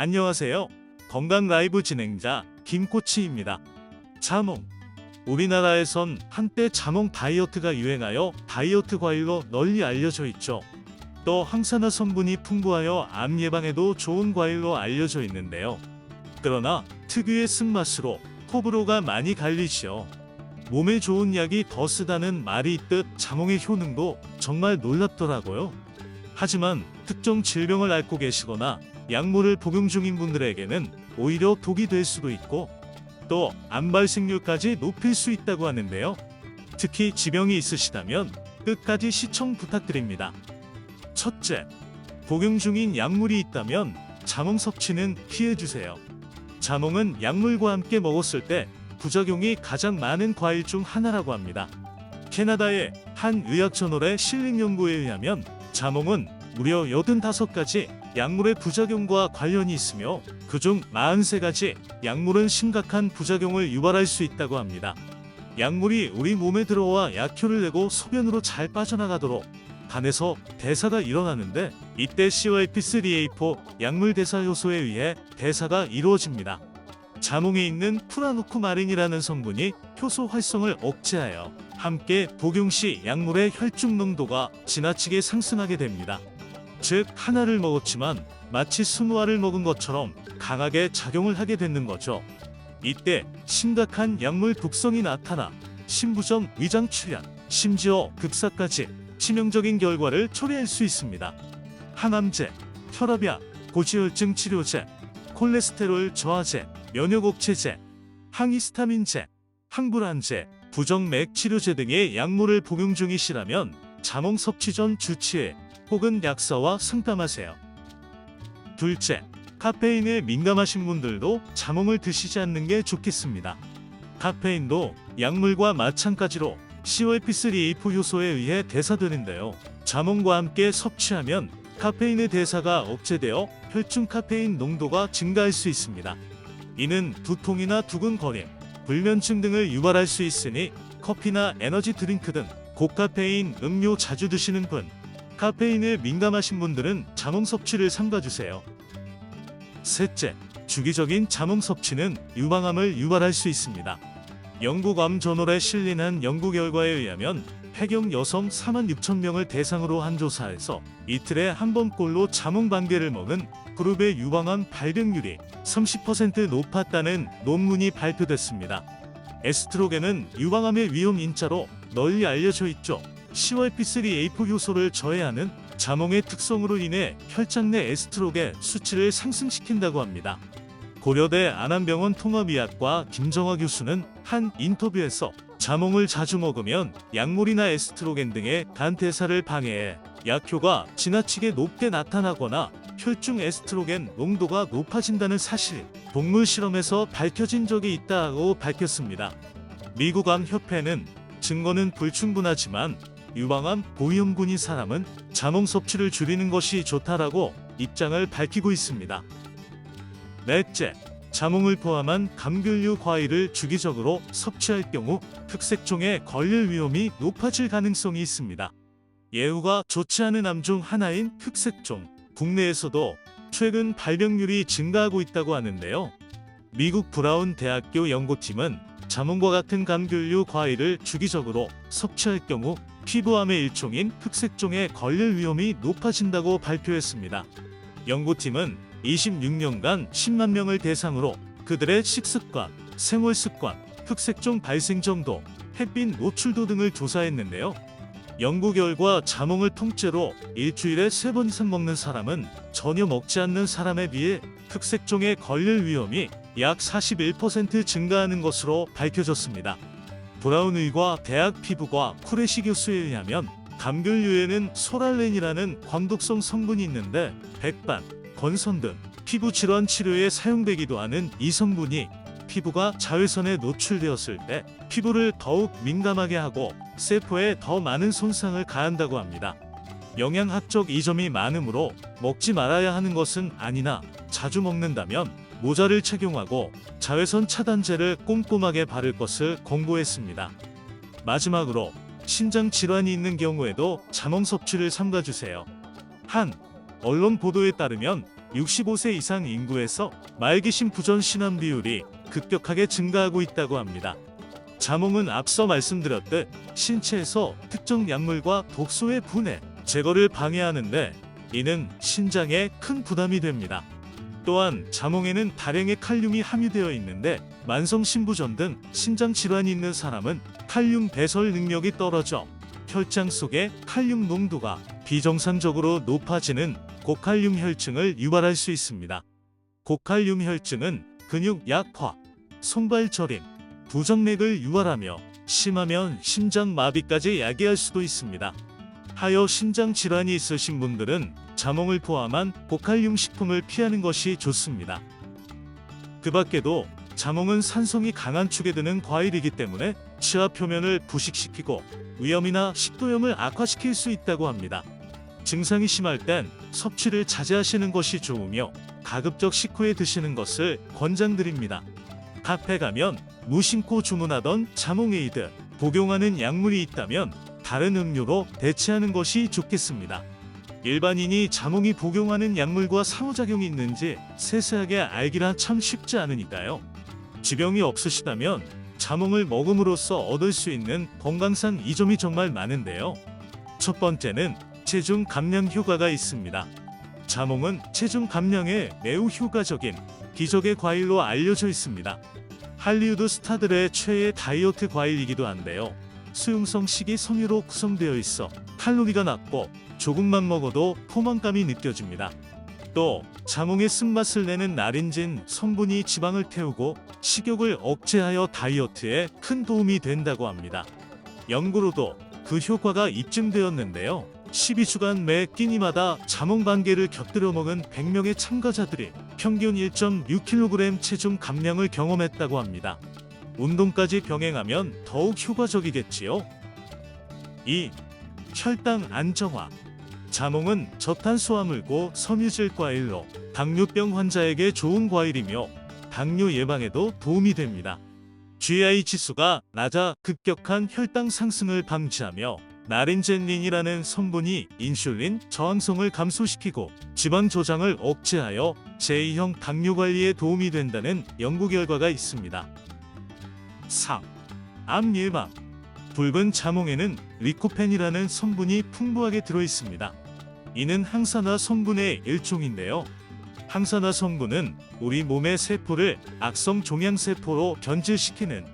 안녕하세요. 건강 라이브 진행자 김코치입니다. 자몽. 우리나라에선 한때 자몽 다이어트가 유행하여 다이어트 과일로 널리 알려져 있죠. 또 항산화 성분이 풍부하여 암 예방에도 좋은 과일로 알려져 있는데요. 그러나 특유의 쓴맛으로 호불호가 많이 갈리지요. 몸에 좋은 약이 더 쓰다는 말이 있듯 자몽의 효능도 정말 놀랍더라고요. 하지만 특정 질병을 앓고 계시거나 약물을 복용 중인 분들에게는 오히려 독이 될 수도 있고 또 암 발생률까지 높일 수 있다고 하는데요. 특히 지병이 있으시다면 끝까지 시청 부탁드립니다. 첫째, 복용 중인 약물이 있다면 자몽 섭취는 피해주세요. 자몽은 약물과 함께 먹었을 때 부작용이 가장 많은 과일 중 하나라고 합니다. 캐나다의 한 의학저널의 실린 연구에 의하면 자몽은 무려 85가지 약물의 부작용과 관련이 있으며 그중 43가지 약물은 심각한 부작용을 유발할 수 있다고 합니다. 약물이 우리 몸에 들어와 약효를 내고 소변으로 잘 빠져나가도록 간에서 대사가 일어나는데 이때 CYP3A4 약물 대사 효소에 의해 대사가 이루어집니다. 자몽에 있는 프라노쿠마린이라는 성분이 효소 활성을 억제하여 함께 복용 시 약물의 혈중 농도가 지나치게 상승하게 됩니다. 즉 하나를 먹었지만 마치 20알을 먹은 것처럼 강하게 작용을 하게 되는 거죠. 이때 심각한 약물 독성이 나타나 신부전, 위장 출현, 심지어 극사까지 치명적인 결과를 초래할 수 있습니다. 항암제, 혈압약, 고지혈증 치료제, 콜레스테롤 저하제, 면역 억제제, 항히스타민제, 항불안제, 부정맥 치료제 등의 약물을 복용 중이시라면 자몽 섭취 전 주치의 혹은 약사와 상담하세요. 둘째, 카페인에 민감하신 분들도 자몽을 드시지 않는 게 좋겠습니다. 카페인도 약물과 마찬가지로 CYP3A4 효소에 의해 대사되는데요. 자몽과 함께 섭취하면 카페인의 대사가 억제되어 혈중 카페인 농도가 증가할 수 있습니다. 이는 두통이나 두근거림, 불면증 등을 유발할 수 있으니 커피나 에너지 드링크 등 고카페인 음료 자주 드시는 분, 카페인에 민감하신 분들은 자몽 섭취를 삼가주세요. 셋째, 주기적인 자몽 섭취는 유방암을 유발할 수 있습니다. 영국 암 저널에 실린 한 연구 결과에 의하면 폐경 여성 46,000명을 대상으로 한 조사에서 이틀에 한 번꼴로 자몽 반 개를 먹은 그룹의 유방암 발병률이 30% 높았다는 논문이 발표됐습니다. 에스트로겐은 유방암의 위험 인자로 널리 알려져 있죠. CYP3A4 효소를 저해하는 자몽의 특성으로 인해 혈장 내 에스트로겐 수치를 상승시킨다고 합니다. 고려대 안암병원 통합의학과 김정화 교수는 한 인터뷰에서 자몽을 자주 먹으면 약물이나 에스트로겐 등의 간 대사를 방해해 약효가 지나치게 높게 나타나거나 혈중 에스트로겐 농도가 높아진다는 사실이 동물 실험에서 밝혀진 적이 있다고 밝혔습니다. 미국 암협회는 증거는 불충분하지만 유방암 고위험군인 사람은 자몽 섭취를 줄이는 것이 좋다라고 입장을 밝히고 있습니다. 넷째, 자몽을 포함한 감귤류 과일을 주기적으로 섭취할 경우 흑색종에 걸릴 위험이 높아질 가능성이 있습니다. 예후가 좋지 않은 암 중 하나인 흑색종, 국내에서도 최근 발병률이 증가하고 있다고 하는데요. 미국 브라운 대학교 연구팀은 자몽과 같은 감귤류 과일을 주기적으로 섭취할 경우 피부암의 일종인 흑색종에 걸릴 위험이 높아진다고 발표했습니다. 연구팀은 26년간 10만 명을 대상으로 그들의 식습관, 생활습관, 흑색종 발생 정도, 햇빛 노출도 등을 조사했는데요. 연구 결과 자몽을 통째로 일주일에 3번 이상 먹는 사람은 전혀 먹지 않는 사람에 비해 흑색종에 걸릴 위험이 약 41% 증가하는 것으로 밝혀졌습니다. 브라운 의과 대학 피부과 쿠레시 교수에 의하면 감귤류에는 소랄렌이라는 광독성 성분이 있는데 백반, 건선 등 피부 질환 치료에 사용되기도 하는 이 성분이 피부가 자외선에 노출되었을 때 피부를 더욱 민감하게 하고 세포에 더 많은 손상을 가한다고 합니다. 영양학적 이점이 많으므로 먹지 말아야 하는 것은 아니나 자주 먹는다면 모자를 착용하고 자외선 차단제를 꼼꼼하게 바를 것을 권고했습니다. 마지막으로 신장 질환이 있는 경우에도 자몽 섭취를 삼가주세요. 한 언론 보도에 따르면 65세 이상 인구에서 말기심 부전 신환 비율이 급격하게 증가하고 있다고 합니다. 자몽은 앞서 말씀드렸듯 신체에서 특정 약물과 독소의 분해, 제거를 방해하는데 이는 신장에 큰 부담이 됩니다. 또한 자몽에는 다량의 칼륨이 함유되어 있는데 만성 신부전 등 신장 질환이 있는 사람은 칼륨 배설 능력이 떨어져 혈장 속의 칼륨 농도가 비정상적으로 높아지는 고칼륨 혈증을 유발할 수 있습니다. 고칼륨 혈증은 근육 약화, 손발 저림, 부정맥을 유발하며 심하면 심장 마비까지 야기할 수도 있습니다. 하여 신장 질환이 있으신 분들은 자몽을 포함한 고칼륨 식품을 피하는 것이 좋습니다. 그 밖에도 자몽은 산성이 강한 축에 드는 과일이기 때문에 치아 표면을 부식시키고 위염이나 식도염을 악화시킬 수 있다고 합니다. 증상이 심할 땐 섭취를 자제하시는 것이 좋으며 가급적 식후에 드시는 것을 권장드립니다. 카페 가면 무심코 주문하던 자몽에이드, 복용하는 약물이 있다면 다른 음료로 대체하는 것이 좋겠습니다. 일반인이 자몽이 복용하는 약물과 상호작용이 있는지 세세하게 알기란 참 쉽지 않으니까요. 지병이 없으시다면 자몽을 먹음으로써 얻을 수 있는 건강상 이점이 정말 많은데요. 첫 번째는 체중 감량 효과가 있습니다. 자몽은 체중 감량에 매우 효과적인 기적의 과일로 알려져 있습니다. 할리우드 스타들의 최애 다이어트 과일이기도 한데요. 수용성 식이섬유로 구성되어 있어 칼로리가 낮고 조금만 먹어도 포만감이 느껴집니다. 또 자몽의 쓴맛을 내는 나린진 성분이 지방을 태우고 식욕을 억제하여 다이어트에 큰 도움이 된다고 합니다. 연구로도 그 효과가 입증되었는데요. 12주간 매 끼니마다 자몽 반 개를 곁들여 먹은 100명의 참가자들이 평균 1.6kg 체중 감량을 경험했다고 합니다. 운동까지 병행하면 더욱 효과적이겠지요. 2. 혈당 안정화. 자몽은 저탄수화물고 섬유질 과일로 당뇨병 환자에게 좋은 과일이며 당뇨 예방에도 도움이 됩니다. GI 지수가 낮아 급격한 혈당 상승을 방지하며 나린젠린이라는 성분이 인슐린 저항성을 감소시키고 지방 저장을 억제하여 제2형 당뇨 관리에 도움이 된다는 연구 결과가 있습니다. 3. 암 예방. 붉은 자몽에는 리코펜이라는 성분이 풍부하게 들어있습니다. 이는 항산화 성분의 일종인데요. 항산화 성분은 우리 몸의 세포를 악성 종양세포로 변질시키는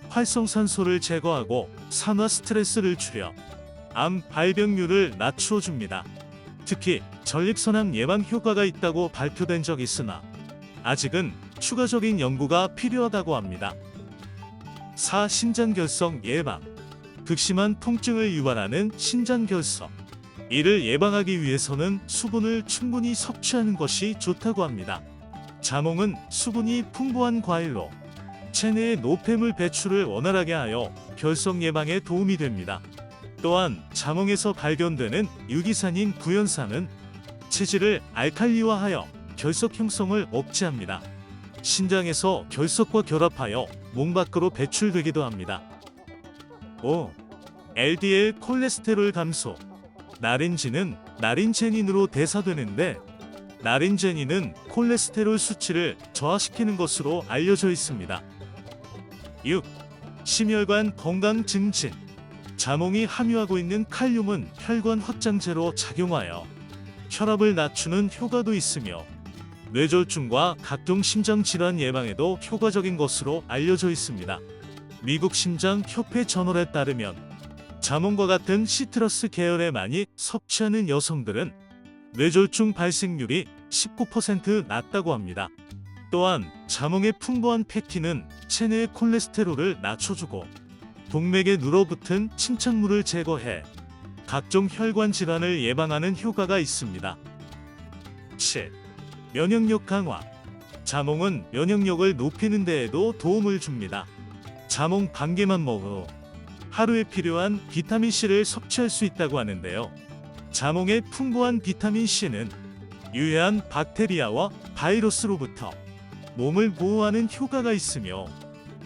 활성산소를 제거하고 산화 스트레스를 줄여 암 발병률을 낮추어줍니다. 특히 전립선암 예방 효과가 있다고 발표된 적이 있으나 아직은 추가적인 연구가 필요하다고 합니다. 4. 신장결석 예방. 극심한 통증을 유발하는 신장결석. 이를 예방하기 위해서는 수분을 충분히 섭취하는 것이 좋다고 합니다. 자몽은 수분이 풍부한 과일로 체내의 노폐물 배출을 원활하게 하여 결석 예방에 도움이 됩니다. 또한 자몽에서 발견되는 유기산인 구연산은 체질을 알칼리화하여 결석 형성을 억제합니다. 신장에서 결석과 결합하여 몸 밖으로 배출되기도 합니다. 5. LDL 콜레스테롤 감소. 나린진은 나린제닌으로 대사되는데 나린제닌은 콜레스테롤 수치를 저하시키는 것으로 알려져 있습니다. 6. 심혈관 건강 증진. 자몽이 함유하고 있는 칼륨은 혈관 확장제로 작용하여 혈압을 낮추는 효과도 있으며 뇌졸중과 각종 심장질환 예방에도 효과적인 것으로 알려져 있습니다. 미국 심장협회 저널에 따르면 자몽과 같은 시트러스 계열에 많이 섭취하는 여성들은 뇌졸중 발생률이 19% 낮다고 합니다. 또한 자몽의 풍부한 페틴은 체내의 콜레스테롤을 낮춰주고 동맥에 눌어붙은 침착물을 제거해 각종 혈관 질환을 예방하는 효과가 있습니다. 7. 면역력 강화. 자몽은 면역력을 높이는 데에도 도움을 줍니다. 자몽 반 개만 먹어 하루에 필요한 비타민C를 섭취할 수 있다고 하는데요. 자몽의 풍부한 비타민C는 유해한 박테리아와 바이러스로부터 몸을 보호하는 효과가 있으며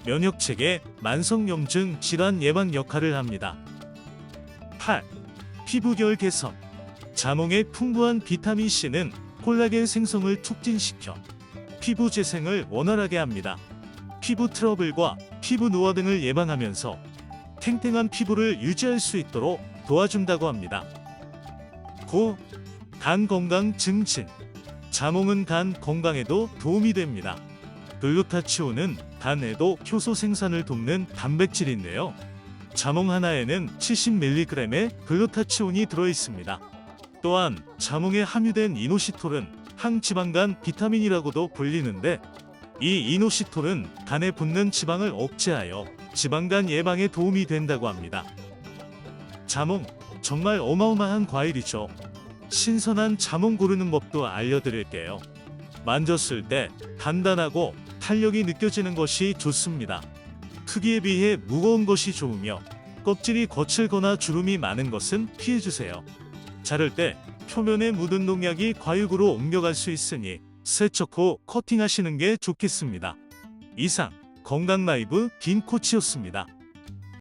면역체계 만성염증 질환 예방 역할을 합니다. 8. 피부결 개선. 자몽의 풍부한 비타민C는 콜라겐 생성을 촉진시켜 피부 재생을 원활하게 합니다. 피부 트러블과 피부 노화 등을 예방하면서 탱탱한 피부를 유지할 수 있도록 도와준다고 합니다. 간 건강 증진. 자몽은 간 건강에도 도움이 됩니다. 글루타치온은 간에도 효소 생산을 돕는 단백질인데요. 자몽 하나에는 70mg의 글루타치온이 들어있습니다. 또한 자몽에 함유된 이노시톨은 항지방간 비타민이라고도 불리는데, 이 이노시톨은 간에 붙는 지방을 억제하여 지방간 예방에 도움이 된다고 합니다. 자몽, 정말 어마어마한 과일이죠. 신선한 자몽 고르는 법도 알려드릴게요. 만졌을 때 단단하고 탄력이 느껴지는 것이 좋습니다. 크기에 비해 무거운 것이 좋으며 껍질이 거칠거나 주름이 많은 것은 피해주세요. 자를 때 표면에 묻은 농약이 과육으로 옮겨갈 수 있으니 세척 후 커팅하시는 게 좋겠습니다. 이상 건강 라이브 김코치였습니다.